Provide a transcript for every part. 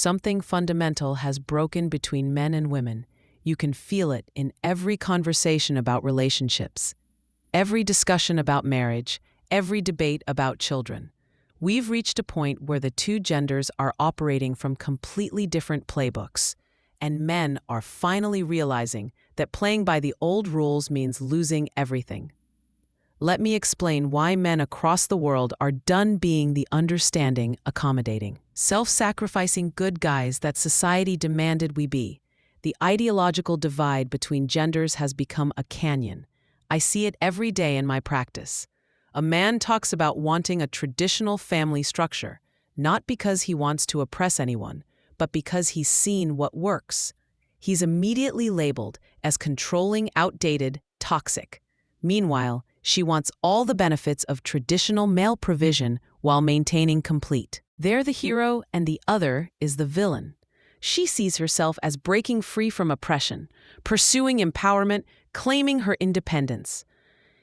something fundamental has broken between men and women. You can feel it in every conversation about relationships, every discussion about marriage, every debate about children. We've reached a point where the two genders are operating from completely different playbooks, and men are finally realizing that playing by the old rules means losing everything. Let me explain why men across the world are done being the understanding, accommodating, self-sacrificing good guys that society demanded we be. The ideological divide between genders has become a canyon. I see it every day in my practice. A man talks about wanting a traditional family structure, not because he wants to oppress anyone, but because he's seen what works. He's immediately labeled as controlling, outdated, toxic. Meanwhile, she wants all the benefits of traditional male provision while maintaining complete. They're the hero and the other is the villain. She sees herself as breaking free from oppression, pursuing empowerment, claiming her independence.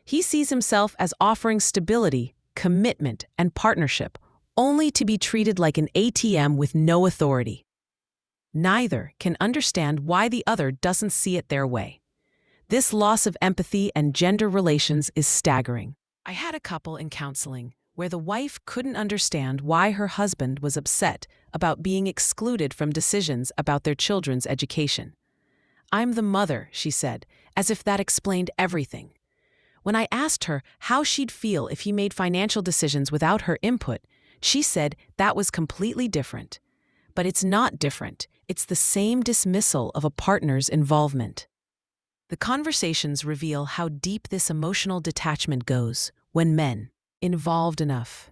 He sees himself as offering stability, commitment, and partnership, only to be treated like an ATM with no authority. Neither can understand why the other doesn't see it their way. This loss of empathy and gender relations is staggering. I had a couple in counseling where the wife couldn't understand why her husband was upset about being excluded from decisions about their children's education. "I'm the mother," she said, as if that explained everything. When I asked her how she'd feel if he made financial decisions without her input, she said that was completely different. But it's not different. It's the same dismissal of a partner's involvement. The conversations reveal how deep this emotional detachment goes when men, involved enough,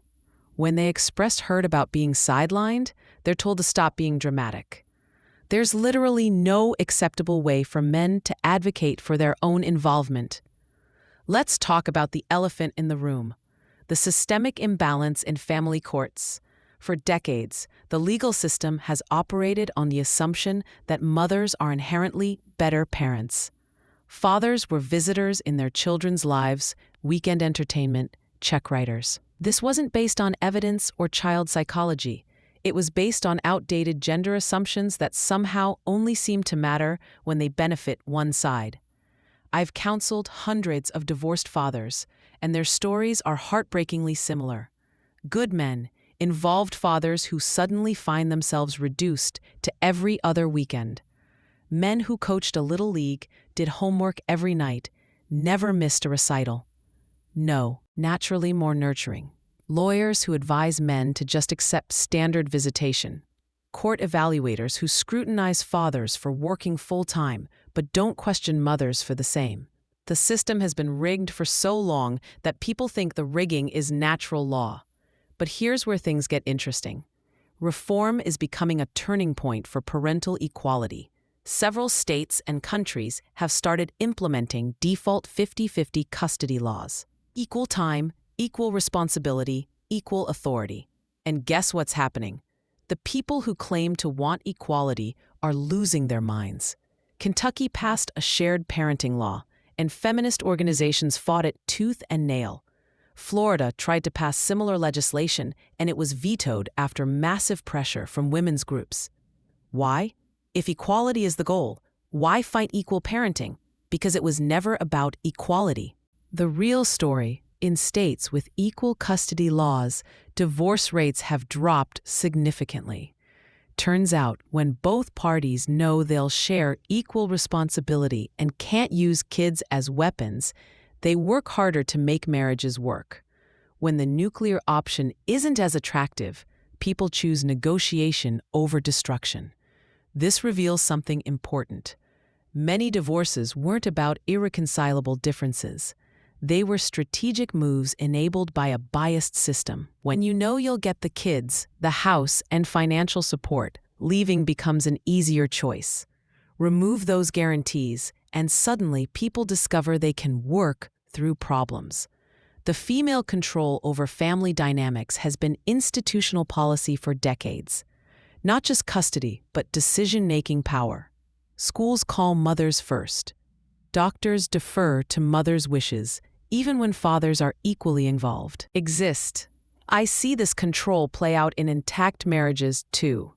when they express hurt about being sidelined, they're told to stop being dramatic. There's literally no acceptable way for men to advocate for their own involvement. Let's talk about the elephant in the room, the systemic imbalance in family courts. For decades, the legal system has operated on the assumption that mothers are inherently better parents. Fathers were visitors in their children's lives, weekend entertainment, check writers. This wasn't based on evidence or child psychology. It was based on outdated gender assumptions that somehow only seem to matter when they benefit one side. I've counseled hundreds of divorced fathers, and their stories are heartbreakingly similar. Good men, involved fathers who suddenly find themselves reduced to every other weekend. Men who coached a little league, did homework every night, never missed a recital. No, naturally more nurturing. Lawyers who advise men to just accept standard visitation. Court evaluators who scrutinize fathers for working full-time, but don't question mothers for the same. The system has been rigged for so long that people think the rigging is natural law. But here's where things get interesting. Reform is becoming a turning point for parental equality. Several states and countries have started implementing default 50-50 custody laws. Equal time, equal responsibility, equal authority. And guess what's happening? The people who claim to want equality are losing their minds. Kentucky passed a shared parenting law, and feminist organizations fought it tooth and nail. Florida tried to pass similar legislation, and it was vetoed after massive pressure from women's groups. Why? If equality is the goal, why fight equal parenting? Because it was never about equality. The real story, in states with equal custody laws, divorce rates have dropped significantly. Turns out, when both parties know they'll share equal responsibility and can't use kids as weapons, they work harder to make marriages work. When the nuclear option isn't as attractive, people choose negotiation over destruction. This reveals something important. Many divorces weren't about irreconcilable differences. They were strategic moves enabled by a biased system. When you know you'll get the kids, the house, and financial support, leaving becomes an easier choice. Remove those guarantees, and suddenly people discover they can work through problems. The female control over family dynamics has been institutional policy for decades. Not just custody, but decision-making power. Schools call mothers first. Doctors defer to mothers' wishes, even when fathers are equally involved. I see this control play out in intact marriages, too.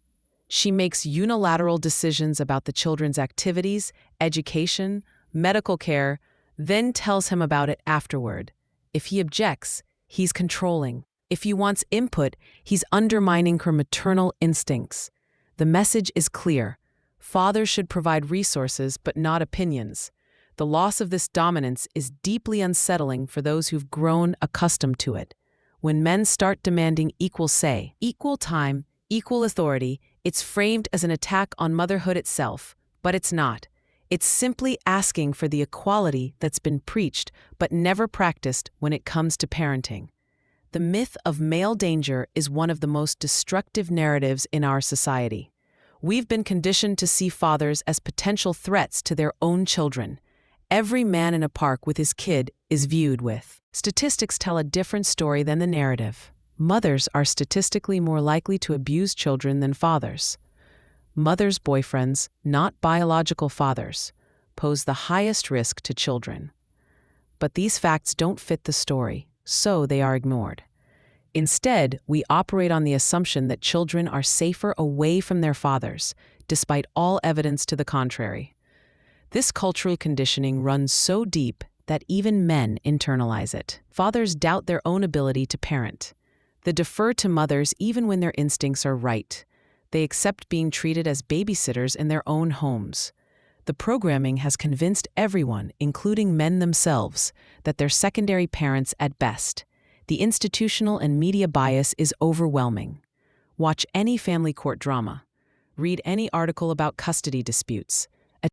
She makes unilateral decisions about the children's activities, education, medical care, then tells him about it afterward. If he objects, he's controlling. If he wants input, he's undermining her maternal instincts. The message is clear. Fathers should provide resources, but not opinions. The loss of this dominance is deeply unsettling for those who've grown accustomed to it. When men start demanding equal say, equal time, equal authority, it's framed as an attack on motherhood itself, but it's not. It's simply asking for the equality that's been preached but never practiced when it comes to parenting. The myth of male danger is one of the most destructive narratives in our society. We've been conditioned to see fathers as potential threats to their own children. Every man in a park with his kid is viewed with. Statistics tell a different story than the narrative. Mothers are statistically more likely to abuse children than fathers. Mothers' boyfriends, not biological fathers, pose the highest risk to children. But these facts don't fit the story, so they are ignored. Instead, we operate on the assumption that children are safer away from their fathers, despite all evidence to the contrary. This cultural conditioning runs so deep that even men internalize it. Fathers doubt their own ability to parent. They defer to mothers even when their instincts are right. They accept being treated as babysitters in their own homes. The programming has convinced everyone, including men themselves, that they're secondary parents at best. The institutional and media bias is overwhelming. Watch any family court drama. Read any article about custody disputes.